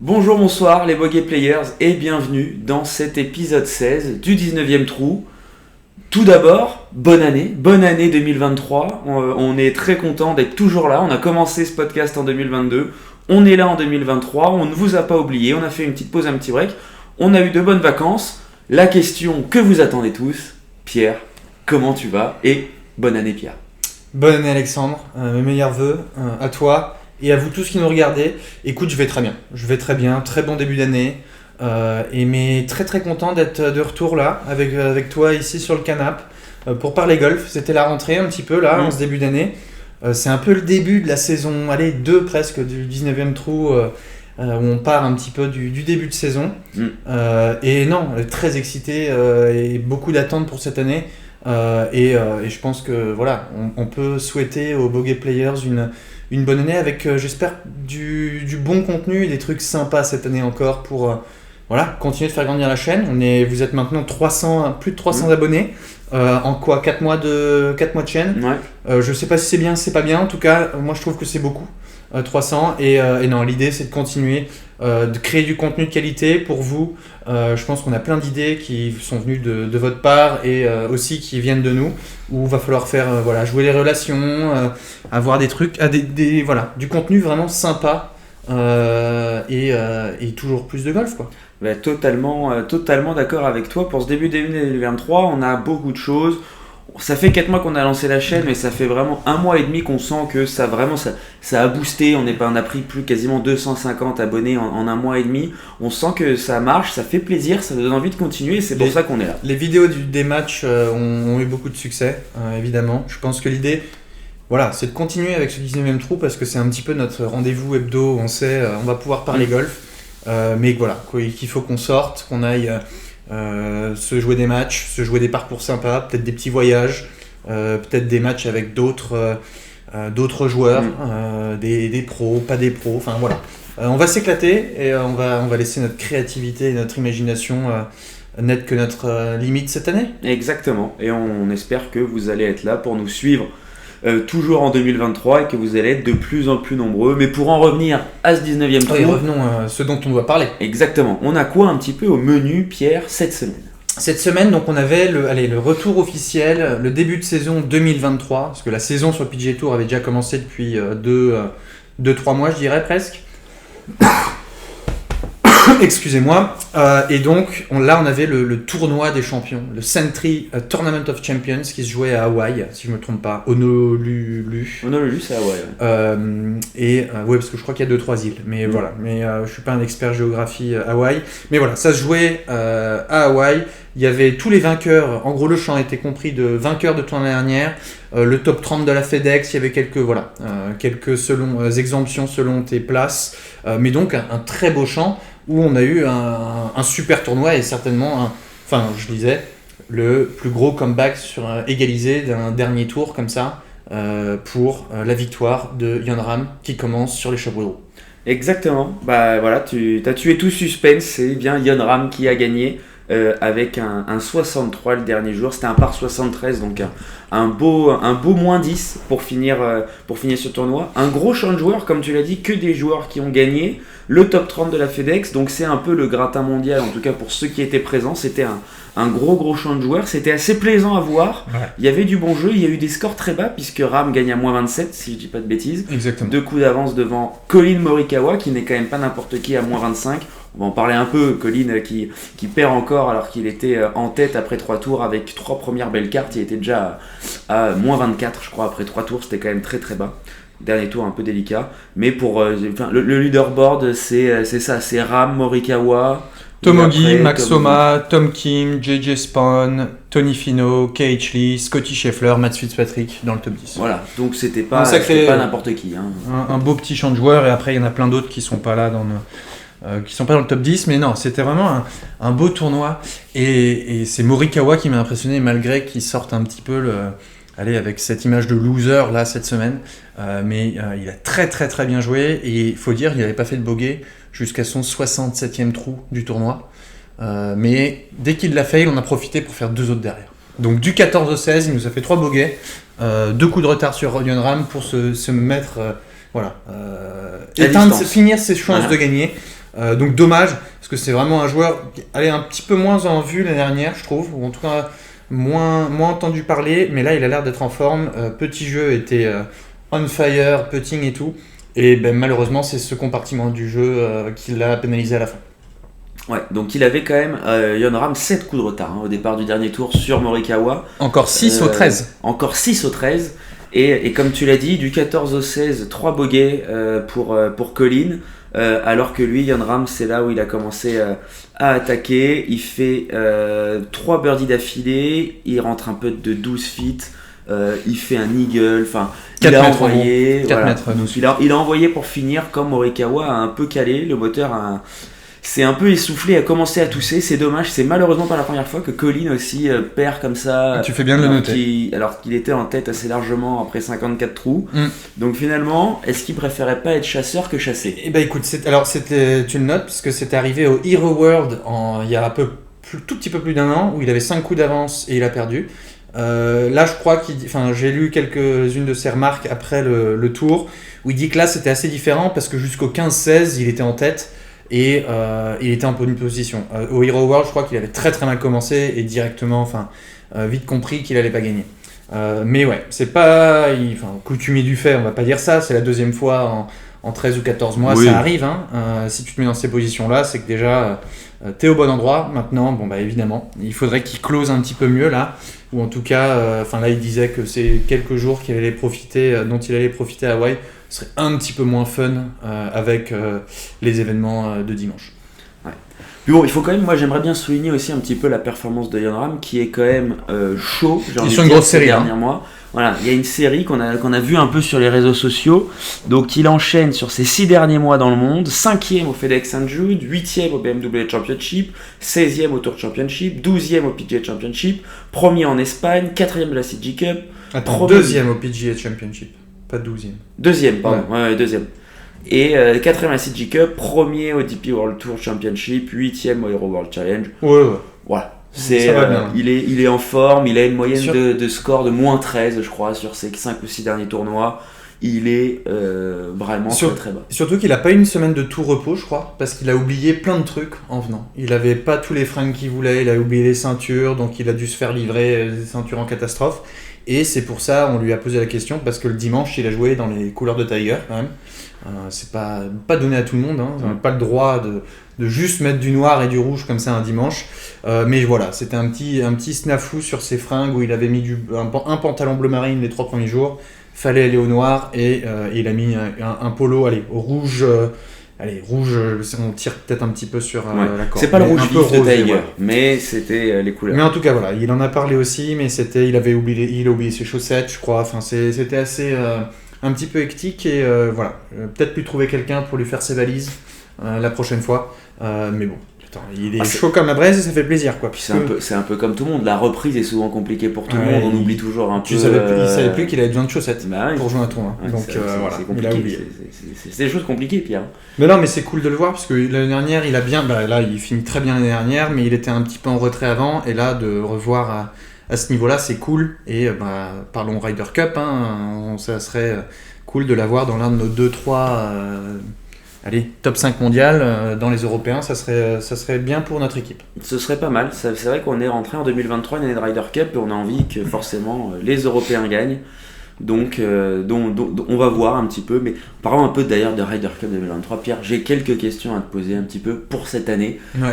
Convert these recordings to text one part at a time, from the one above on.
Bonjour, bonsoir les Bogey Players et bienvenue dans cet épisode 16 du 19e trou. Tout d'abord, bonne année 2023, on est très content d'être toujours là, on a commencé ce podcast en 2022, on est là en 2023, on ne vous a pas oublié, on a fait une petite pause, un petit break, on a eu de bonnes vacances. La question que vous attendez tous, Pierre, comment tu vas? Et bonne année Pierre. Bonne année Alexandre, mes meilleurs vœux à toi et à vous tous qui nous regardez. Écoute, je vais très bien, très bon début d'année mais très très content d'être de retour là avec toi ici sur le canapé pour parler golf. C'était la rentrée un petit peu là en ce début d'année. C'est un peu le début de la saison 2 presque du 19e trou où on part un petit peu du début de saison. Et non, très excité et beaucoup d'attentes pour cette année. Et je pense que voilà, on peut souhaiter aux Bogey Players une bonne année avec, j'espère, du bon contenu et des trucs sympas cette année encore pour continuer de faire grandir la chaîne. Vous êtes maintenant plus de 300 abonnés en quoi 4 mois de chaîne. Ouais. Je sais pas si c'est bien, si c'est pas bien. En tout cas, moi je trouve que c'est beaucoup. 300 et non, l'idée c'est de continuer de créer du contenu de qualité pour vous. Je pense qu'on a plein d'idées qui sont venues de votre part et aussi qui viennent de nous, où il va falloir faire jouer les relations, avoir des trucs, du contenu vraiment sympa et toujours plus de golf quoi. Bah, totalement d'accord avec toi. Pour ce début d'année 2023, on a beaucoup de choses. Ça fait 4 mois qu'on a lancé la chaîne, mais ça fait vraiment 1 mois et demi qu'on sent que ça a boosté. On a pris plus quasiment 250 abonnés en 1 mois et demi. On sent que ça marche, ça fait plaisir, ça donne envie de continuer et c'est pour ça qu'on est là. Les vidéos des matchs ont eu beaucoup de succès, évidemment. Je pense que l'idée, c'est de continuer avec ce 19e trou parce que c'est un petit peu notre rendez-vous hebdo. On sait, on va pouvoir parler golf. Mais qu'il faut qu'on sorte, qu'on aille se jouer des matchs, se jouer des parcours sympas, peut-être des petits voyages, peut-être des matchs avec d'autres joueurs, des pros, pas des pros, enfin voilà. On va s'éclater et on va laisser notre créativité et notre imagination n'être que notre limite cette année. Exactement, et on espère que vous allez être là pour nous suivre toujours en 2023 et que vous allez être de plus en plus nombreux. Mais pour en revenir à ce 19e trou, revenons à ce dont on doit parler. Exactement, on a quoi un petit peu au menu, Pierre, cette semaine? Cette semaine, donc on avait le retour officiel, le début de saison 2023, parce que la saison sur le PGA Tour avait déjà commencé depuis 2-3 mois, je dirais presque. Excusez-moi. Et donc, on avait le tournoi des champions, le Sentry Tournament of Champions, qui se jouait à Hawaï, si je ne me trompe pas, Honolulu. Honolulu, c'est Hawaï. Parce que je crois qu'il y a 2-3 îles. Mais voilà, je suis pas un expert géographie Hawaï. Mais voilà, ça se jouait à Hawaï. Il y avait tous les vainqueurs. En gros, le champ était compris de vainqueurs de ton année dernière. Le top 30 de la FedEx, il y avait quelques exemptions selon tes places. Mais donc, un très beau champ où on a eu un super tournoi et certainement, je disais, le plus gros comeback égalisé d'un dernier tour comme ça pour la victoire de Jon Rahm qui commence sur les chapeaux de roue. Exactement, tu as tué tout suspense, c'est bien Jon Rahm qui a gagné avec un 63 le dernier jour, c'était un par 73, donc un beau moins 10 pour finir ce tournoi. Un gros champ de joueurs, comme tu l'as dit, que des joueurs qui ont gagné. Le top 30 de la FedEx, donc c'est un peu le gratin mondial, en tout cas pour ceux qui étaient présents. C'était un gros champ de joueurs, c'était assez plaisant à voir. Ouais. Il y avait du bon jeu, il y a eu des scores très bas puisque Rahm gagne à moins 27, si je dis pas de bêtises. Exactement. 2 coups d'avance devant Collin Morikawa, qui n'est quand même pas n'importe qui à moins 25. On va en parler un peu. Collin qui perd encore alors qu'il était en tête après 3 tours avec 3 premières belles cartes. Il était déjà à moins 24 je crois après 3 tours, c'était quand même très très bas. Dernier tour un peu délicat, mais pour le leaderboard c'est ça, c'est Rahm, Morikawa, Tomogi, Max Homa, Tom Kim, JJ Spawn, Tony Finau, KH Lee, Scotty Scheffler, Matt Fitzpatrick dans le top 10. Voilà, donc c'était pas n'importe qui. Un beau petit champ de joueurs et après il y en a plein d'autres qui sont pas là qui sont pas dans le top 10, mais non, c'était vraiment un beau tournoi et c'est Morikawa qui m'a impressionné malgré qu'il sorte un petit peu avec cette image de loser là cette semaine, mais il a très très très bien joué et il faut dire qu'il n'avait pas fait de bogey jusqu'à son 67e trou du tournoi, mais dès qu'il l'a fait, il en a profité pour faire 2 autres derrière. Donc du 14 au 16, il nous a fait 3 bogeys, 2 coups de retard sur Jon Rahm pour se mettre finir ses chances de gagner. Donc dommage, parce que c'est vraiment un joueur qui allait un petit peu moins en vue l'année dernière, je trouve, ou en tout cas moins entendu parler, mais là il a l'air d'être en forme. Petit jeu était on fire, putting et tout, et ben, malheureusement c'est ce compartiment du jeu qui l'a pénalisé à la fin. Ouais, donc il avait quand même, Jon Rahm, 7 coups de retard au départ du dernier tour sur Morikawa. Encore 6 au 13. Encore 6 au 13. Et comme tu l'as dit, du 14 au 16, 3 bogeys pour Collin. Alors que lui, Jon Rahm, c'est là où il a commencé à attaquer. Il fait 3 birdies d'affilée. Il rentre un peu de 12 feet. Il fait un eagle. Enfin, il a envoyé. 4 mètres. Il a envoyé pour finir comme Morikawa a un peu calé. Le moteur s'est un peu essoufflé, a commencé à tousser. C'est dommage, c'est malheureusement pas la première fois que Collin aussi perd comme ça. Tu fais bien de le noter. Alors qu'il était en tête assez largement après 54 trous. Donc finalement, est-ce qu'il préférait pas être chasseur que chasser ? Eh ben écoute, tu le notes parce que c'était arrivé au Hero World il y a tout petit peu plus d'un an où il avait 5 coups d'avance et il a perdu. Là, je crois j'ai lu quelques-unes de ses remarques après le tour où il dit que là c'était assez différent parce que jusqu'au 15-16 il était en tête. Et il était en bonne position. Au Hero World, je crois qu'il avait très très mal commencé et directement, vite compris qu'il allait pas gagner. Mais ouais, c'est pas, coutumier du fait, on va pas dire ça. C'est la deuxième fois en 13 ou 14 mois, oui. Ça arrive. Si tu te mets dans ces positions-là, c'est que déjà t'es au bon endroit. Maintenant, bon bah évidemment, il faudrait qu'il close un petit peu mieux là, ou en tout cas, là il disait que c'est quelques jours dont il allait profiter à Hawaï. Serait un petit peu moins fun avec les événements de dimanche. Ouais. Puis bon, il faut quand même, moi j'aimerais bien souligner aussi un petit peu la performance de Jon Rahm qui est quand même chaud. Ils sont une grosse série. Derniers mois. Voilà, il y a une série qu'on a vu un peu sur les réseaux sociaux. Donc il enchaîne sur ses 6 derniers mois dans le monde. 5e au FedEx St. Jude, 8e au BMW Championship, 16e au Tour Championship, 12e au PGA Championship, 1er en Espagne, 4e de la CG Cup. Attends, 2e au PGA Championship. Pas 12e. Deuxième, pardon. Ouais, deuxième. Et 4e à la CG Cup, 1er au DP World Tour Championship, 8e au Hero World Challenge. Ouais. Voilà. Ça va bien. Il est en forme, il a une moyenne de score de moins 13, je crois, sur ses 5 ou 6 derniers tournois. Il est vraiment très bas. Surtout qu'il n'a pas eu une semaine de tout repos, je crois, parce qu'il a oublié plein de trucs en venant. Il n'avait pas tous les fringues qu'il voulait, il a oublié les ceintures, donc il a dû se faire livrer des ceintures en catastrophe. Et c'est pour ça on lui a posé la question, parce que le dimanche il a joué dans les couleurs de Tiger quand même. C'est pas donné à tout le monde, on n'a pas le droit de juste mettre du noir et du rouge comme ça un dimanche. Mais voilà, c'était un petit snafou sur ses fringues où il avait mis un pantalon bleu marine les 3 premiers jours. Fallait aller au noir et il a mis un polo au rouge. Rouge, on tire peut-être un petit peu sur la corde. C'est pas le rouge vif de Tiger, mais c'était les couleurs. Mais en tout cas, voilà, il en a parlé aussi, mais il a oublié ses chaussettes, je crois. Enfin, c'était assez un petit peu hectique et voilà. Peut-être lui trouver quelqu'un pour lui faire ses valises la prochaine fois. Mais bon. Il est chaud comme la braise et ça fait plaisir quoi. Puis c'est un peu comme tout le monde, la reprise est souvent compliquée pour tout le monde, on oublie toujours un peu. Il savait plus qu'il avait besoin de chaussettes pour jouer un tournoi. Donc voilà, il a oublié. C'est des choses compliquées Pierre. Mais non, mais c'est cool de le voir parce que l'année dernière il a bien, là il finit très bien l'année dernière, mais il était un petit peu en retrait avant et là de revoir à ce niveau-là c'est cool et parlons Ryder Cup, ça serait cool de l'avoir dans l'un de nos 2-3 top 5 mondial dans les Européens, ça serait bien pour notre équipe. Ce serait pas mal, c'est vrai qu'on est rentré en 2023, une année de Ryder Cup, et on a envie que forcément les Européens gagnent. Donc on va voir un petit peu, mais parlons un peu d'ailleurs de Ryder Cup 2023. Pierre, j'ai quelques questions à te poser un petit peu pour cette année. Ouais.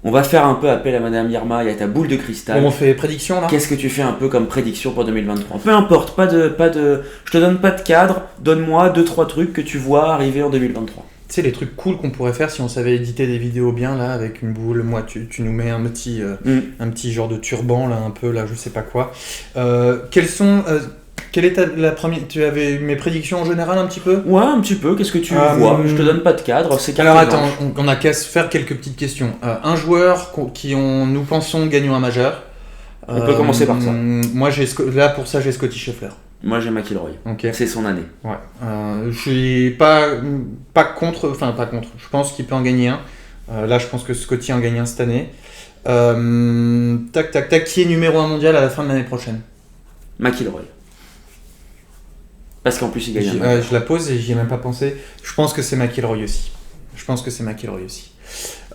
On va faire un peu appel à Madame Irma, il y a ta boule de cristal. On fait prédiction là. Qu'est-ce que tu fais un peu comme prédiction pour 2023 ? Peu importe, je te donne pas de cadre, donne-moi 2-3 trucs que tu vois arriver en 2023. Tu sais les trucs cool qu'on pourrait faire si on savait éditer des vidéos bien là avec une boule, moi tu nous mets un petit genre de turban là un peu là je sais pas quoi. Quelle est la première ? Tu avais mes prédictions en général un petit peu ? Ouais, un petit peu. Qu'est-ce que tu vois ? Je te donne pas de cadre. Alors attends, on a qu'à se faire quelques petites questions. Un joueur nous pensons gagnant un majeur. On peut commencer par ça. Moi, pour ça, j'ai Scottie Scheffler. Moi, j'ai McIlroy. Okay. C'est son année. Ouais. Je suis pas contre. Je pense qu'il peut en gagner un. Là, je pense que Scottie en gagne un cette année. Qui est numéro 1 mondial à la fin de l'année prochaine ? McIlroy. Parce qu'en plus il gagne. Je la pose et j'y ai même pas pensé. Je pense que c'est McIlroy aussi. Je pense que c'est McIlroy aussi.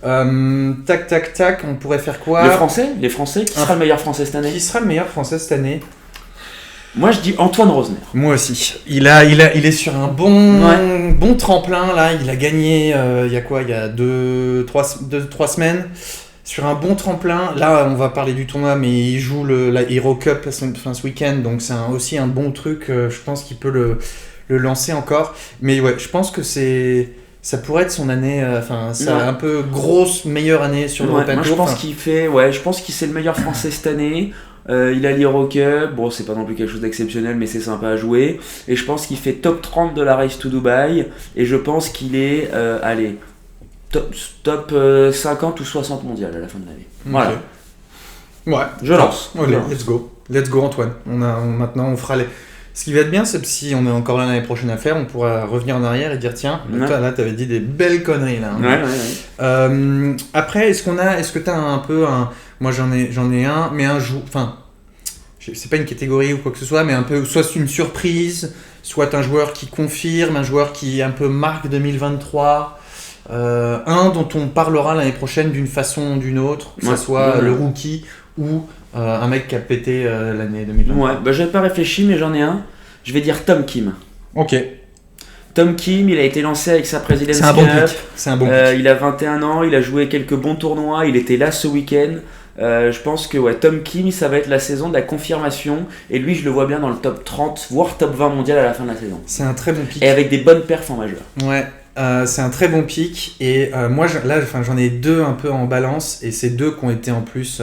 Tac, on pourrait faire quoi? Les Français, qui sera le meilleur Français cette année? Qui sera le meilleur Français cette année? Moi je dis Antoine Rosner. Moi aussi. Il est sur un bon tremplin là. Il a gagné il y a 2-3 semaines. Sur un bon tremplin. Là on va parler du tournoi, mais il joue la Hero Cup ce week-end. Donc c'est aussi un bon truc. Je pense qu'il peut le lancer encore. Mais ouais, je pense que ça pourrait être son année, un peu grosse, meilleure année sur l'European Tour. Je pense qu'il c'est le meilleur Français cette année. Il a l'Hero Cup, bon c'est pas non plus quelque chose d'exceptionnel mais c'est sympa à jouer. Et je pense qu'il fait top 30 de la Race to Dubai. Et je pense qu'il est, top 50 ou 60 mondial à la fin de l'année. Voilà. Ouais. Je lance. Let's go Antoine. Maintenant on fera les... Ce qui va être bien, c'est que si on est encore là l'année prochaine à faire, on pourra revenir en arrière et dire tiens, toi là t'avais dit des belles conneries là. Ouais. Après, est-ce que t'as un peu un... Moi j'en ai un, mais un jour... Enfin, c'est pas une catégorie ou quoi que ce soit, mais un peu... Soit c'est une surprise, soit un joueur qui confirme, un joueur qui un peu marque 2023... un dont on parlera l'année prochaine d'une façon ou d'une autre, que ce soit le rookie ou un mec qui a pété l'année 2023. Ouais, j'avais pas réfléchi, mais j'en ai un. Je vais dire Tom Kim. Ok. Tom Kim, il a été lancé avec sa President's Cup. C'est un bon pick. Il a 21 ans, il a joué quelques bons tournois, il était là ce week-end. Je pense que Tom Kim, ça va être la saison de la confirmation. Et lui, je le vois bien dans le top 30, voire top 20 mondial à la fin de la saison. C'est un très bon pick. Et avec des bonnes perfs en majeur. Ouais. C'est un très bon pick et moi j'en ai deux un peu en balance et ces deux qui ont été en plus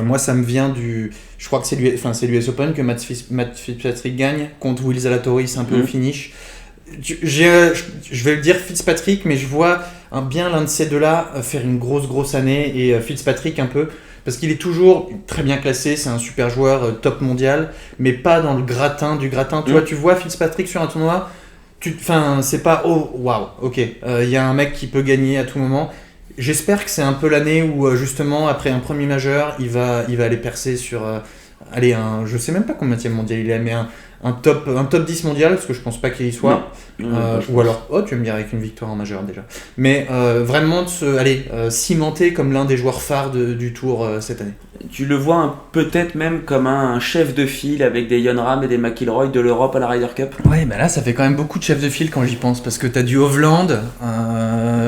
moi ça me vient je crois que c'est l'US Open que Matt Fitzpatrick gagne contre Will Zalatoris un peu au finish. Je vais le dire Fitzpatrick, mais je vois bien l'un de ces deux là faire une grosse année et Fitzpatrick un peu parce qu'il est toujours très bien classé, c'est un super joueur top mondial mais pas dans le gratin du gratin. Tu vois Fitzpatrick sur un tournoi, c'est pas oh waouh, ok, y a un mec qui peut gagner à tout moment. J'espère que c'est un peu l'année où justement après un premier majeur il va aller percer sur je sais même pas combien de mondial il est, mais un top 10 mondial, parce que je pense pas qu'il y soit. Ou alors, tu vas me dire avec une victoire en majeur déjà. Mais vraiment de cimenter comme l'un des joueurs phares du tour cette année. Tu le vois peut-être même comme un chef de file avec des Jon Rahm et des McIlroy de l'Europe à la Ryder Cup. Ouais, bah là ça fait quand même beaucoup de chefs de file quand j'y pense, parce que t'as du Hovland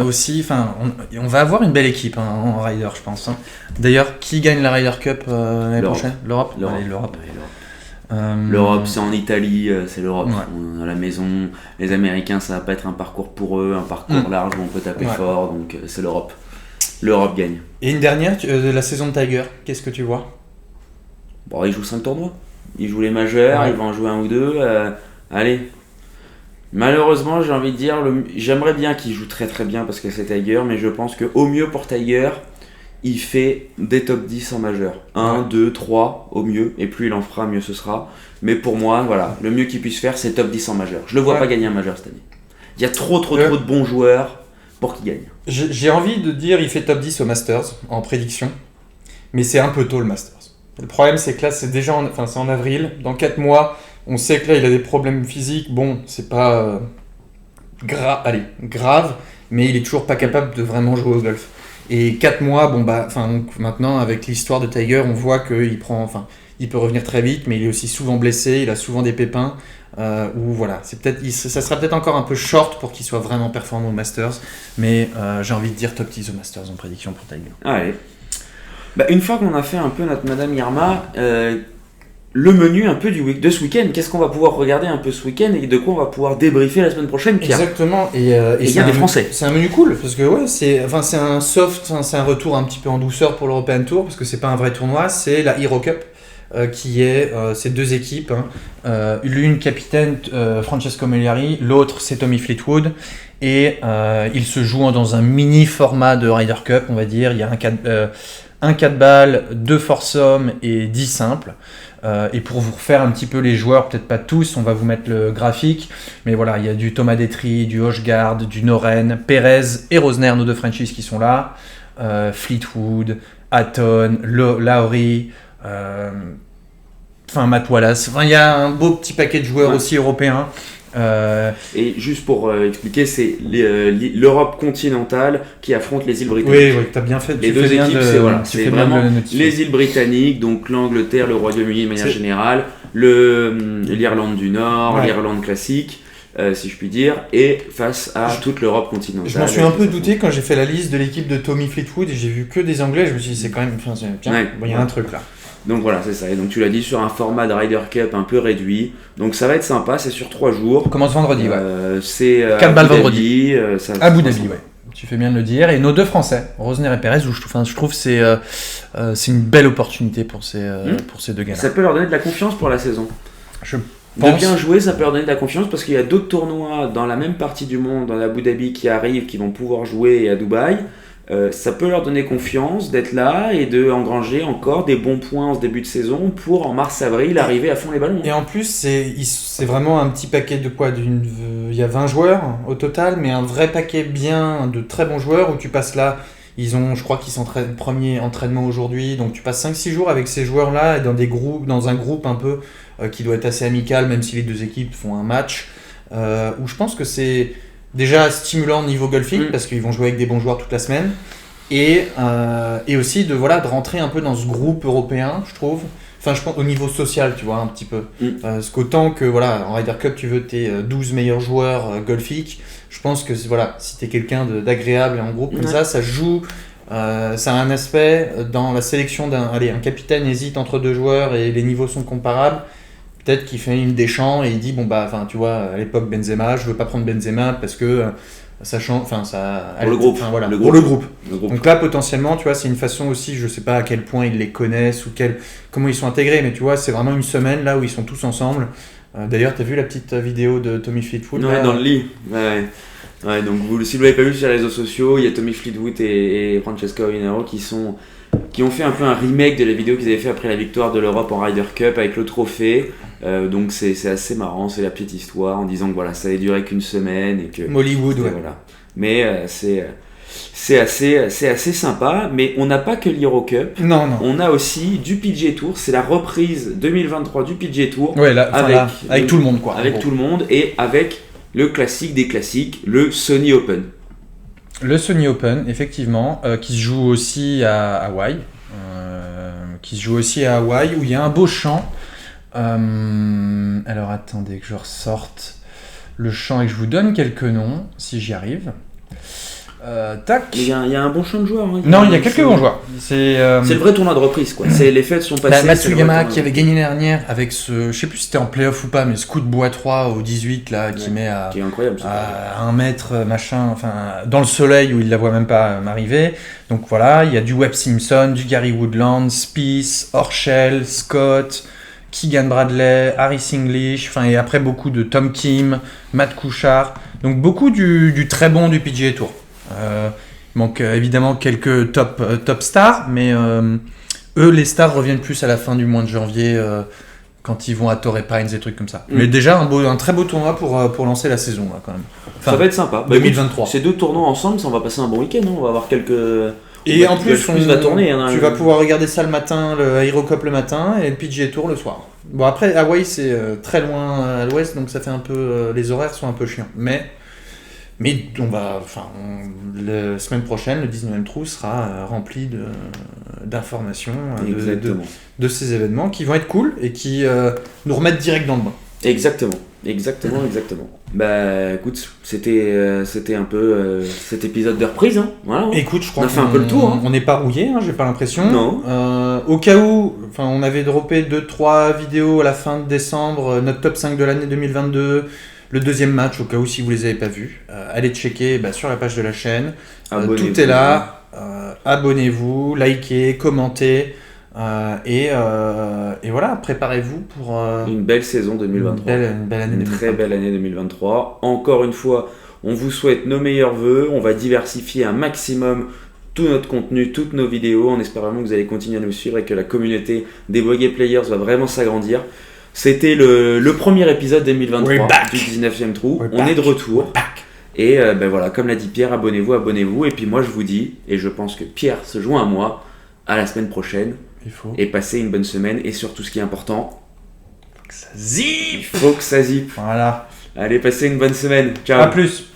aussi. Enfin, on va avoir une belle équipe en Ryder, je pense. D'ailleurs, qui gagne la Ryder Cup l'année prochaine? L'Europe. L'Europe, c'est en Italie, c'est l'Europe. On est à la maison. Les Américains, ça va pas être un parcours pour eux, un parcours large où on peut taper fort, donc c'est l'Europe. L'Europe gagne. Et une dernière, la saison de Tiger, qu'est-ce que tu vois? Bon, il joue 5 tournois. Il joue les majeurs, il va en jouer un ou deux. Allez. Malheureusement, j'ai envie de dire, j'aimerais bien qu'il joue très très bien parce que c'est Tiger, mais je pense qu'au mieux pour Tiger, il fait des top 10 en majeur. 1, 2, 3 au mieux, et plus il en fera, mieux ce sera. Mais pour moi, voilà, le mieux qu'il puisse faire, c'est top 10 en majeur. Je le vois pas gagner un majeur cette année. Il y a trop de bons joueurs pour qu'il gagne. J'ai envie de dire il fait top 10 au Masters en prédiction, mais c'est un peu tôt le Masters. Le problème c'est que là c'est déjà c'est en avril, dans 4 mois, on sait que là il a des problèmes physiques, bon c'est pas grave, mais il est toujours pas capable de vraiment jouer au golf. Et 4 mois, maintenant avec l'histoire de Tiger, on voit qu'il il peut revenir très vite, mais il est aussi souvent blessé, il a souvent des pépins. Ça sera peut-être encore un peu short pour qu'il soit vraiment performant au Masters, mais j'ai envie de dire top 10 au Masters en prédiction pour Tiger. Allez. Une fois qu'on a fait un peu notre Madame Irma, le menu un peu de ce week-end, qu'est-ce qu'on va pouvoir regarder un peu ce week-end et de quoi on va pouvoir débriefer la semaine prochaine, Pierre? Exactement, et il y a des Français. C'est un menu cool, parce que c'est un soft, c'est un retour un petit peu en douceur pour l'European Tour, parce que c'est pas un vrai tournoi, c'est la Hero Cup. Qui est ces deux équipes, l'une capitaine Francesco Molinari, l'autre c'est Tommy Fleetwood, et ils se jouent dans un mini format de Ryder Cup, on va dire. Il y a un 4 balles, 2 foursome et 10 simples. Et pour vous refaire un petit peu les joueurs, peut-être pas tous, on va vous mettre le graphique, mais voilà, il y a du Thomas Detry, du Hochgaard, du Noren, Perez et Rosner, nos deux Frenchies qui sont là, Fleetwood, Hatton, Lowry, Matt Wallace. Il y a un beau petit paquet de joueurs aussi européens Et juste pour expliquer, c'est l'Europe continentale qui affronte les îles britanniques. Oui, tu as bien fait. Les deux équipes, c'est vraiment les îles britanniques, donc l'Angleterre, le Royaume-Uni de manière générale, l'Irlande du Nord, l'Irlande classique, si je puis dire, et face à toute l'Europe continentale. Je m'en suis un peu douté quand j'ai fait la liste de l'équipe de Tommy Fleetwood et j'ai vu que des Anglais. Je me suis dit, c'est quand même. Il y a un truc là. Donc voilà, c'est ça. Et donc tu l'as dit, sur un format de Ryder Cup un peu réduit. Donc ça va être sympa, c'est sur 3 jours. On commence vendredi, c'est 4 balles vendredi. Abu Dhabi, Tu fais bien de le dire. Et nos deux Français, Rosner et Perez, je trouve que c'est une belle opportunité pour ces deux gars-là. Ça peut leur donner de la confiance pour la saison. De bien jouer, ça peut leur donner de la confiance parce qu'il y a d'autres tournois dans la même partie du monde, dans Abu Dhabi, qui arrivent, qui vont pouvoir jouer, et à Dubaï. Ça peut leur donner confiance d'être là et d'engranger encore des bons points en ce début de saison pour en mars-avril arriver à fond les ballons. Et en plus, c'est vraiment un petit paquet de quoi il y a 20 joueurs au total, mais un vrai paquet bien de très bons joueurs où tu passes là. Je crois qu'ils s'entraînent premier entraînement aujourd'hui, donc tu passes 5-6 jours avec ces joueurs-là et dans un groupe un peu qui doit être assez amical, même si les deux équipes font un match, où je pense que c'est déjà stimulant niveau golfing parce qu'ils vont jouer avec des bons joueurs toute la semaine et aussi de rentrer un peu dans ce groupe européen, je trouve. Enfin, je pense au niveau social, tu vois, un petit peu. Parce qu'autant que en Ryder Cup, tu veux tes 12 meilleurs joueurs golfiques, je pense que si t'es quelqu'un d'agréable et en groupe comme ça joue. Ça a un aspect dans la sélection un capitaine hésite entre deux joueurs et les niveaux sont comparables. Peut-être qu'il fait une Deschamps et il dit tu vois, à l'époque Benzema, je veux pas prendre Benzema parce que ça change, pour le groupe. Donc là potentiellement, tu vois, c'est une façon aussi, je sais pas à quel point ils les connaissent ou comment ils sont intégrés, mais tu vois, c'est vraiment une semaine là où ils sont tous ensemble. D'ailleurs, t'as vu la petite vidéo de Tommy Fleetwood dans le lit. Ouais, donc si vous l'avez pas vu sur les réseaux sociaux, il y a Tommy Fleetwood et Francesco Molinaro qui ont fait un peu un remake de la vidéo qu'ils avaient fait après la victoire de l'Europe en Ryder Cup avec le trophée. Donc c'est assez marrant, c'est la petite histoire en disant que ça n'avait duré qu'une semaine et que Mollywood, mais c'est assez sympa. Mais on n'a pas que l'Euro Cup. Non. On a aussi du PGA Tour. C'est la reprise 2023 du PGA Tour. Ouais, avec tout le monde quoi. Avec tout le monde et avec le classique des classiques, le Sony Open. Le Sony Open, effectivement, qui se joue aussi à Hawaï. Où il y a un beau champ. Alors attendez que je ressorte le champ et que je vous donne quelques noms, si j'y arrive. Tac. Il y a un bon champ de joueurs. Il y a quelques bons joueurs. C'est le vrai tournoi de reprise, quoi. Les fêtes sont passées. Matsuyama qui avait gagné l'année dernière avec je sais plus si c'était en playoff ou pas, mais ce coup de bois 3 au 18 là, qui met qui est incroyable, à 1 mètre, dans le soleil où il la voit même pas m'arriver. Donc voilà, il y a du Webb Simpson, du Gary Woodland, Spieth, Horschel, Scott, Keegan Bradley, Harris English, et après beaucoup de Tom Kim, Matt Kuchar. Donc beaucoup du très bon du PGA Tour. Il manque évidemment quelques top stars, mais eux, les stars reviennent plus à la fin du mois de janvier quand ils vont à Torrey Pines et trucs comme ça. Mais déjà un très beau tournoi pour lancer la saison là, quand même. Ça va être sympa. 2023. Ces deux tournois ensemble, ça on va passer un bon week-end. On va avoir quelques. Et en plus, va tourner. Tu vas pouvoir regarder ça le matin, le Aero Cup le matin et le PGA Tour le soir. Bon après, Hawaï c'est très loin à l'ouest, donc ça fait un peu, les horaires sont un peu chiants. Mais la semaine prochaine, le 19e trou sera rempli d'informations de ces événements qui vont être cool et qui nous remettent direct dans le bain. Exactement. Bah écoute, c'était un peu cet épisode de reprise. Voilà. Écoute, je crois on a fait un peu le tour. On n'est pas rouillé, j'ai pas l'impression. Non. Au cas où, on avait droppé 2-3 vidéos à la fin de décembre, notre top 5 de l'année 2022. Le deuxième match, au cas où si vous les avez pas vus, allez checker sur la page de la chaîne. Tout est là. Abonnez-vous, likez, commentez. Et voilà, préparez-vous pour une belle saison 2023. Une belle année 2023. Très belle année 2023. Encore une fois, on vous souhaite nos meilleurs vœux. On va diversifier un maximum tout notre contenu, toutes nos vidéos, en espérant que vous allez continuer à nous suivre et que la communauté des Bogey Players va vraiment s'agrandir. C'était le premier épisode 2023 du 19e trou. On est de retour. Et voilà, comme l'a dit Pierre, abonnez-vous. Et puis moi je vous dis, et je pense que Pierre se joint à moi, à la semaine prochaine. Et passez une bonne semaine. Et surtout ce qui est important, faut que ça zippe. Il faut que ça zippe. Voilà. Allez, passez une bonne semaine. Ciao. À plus.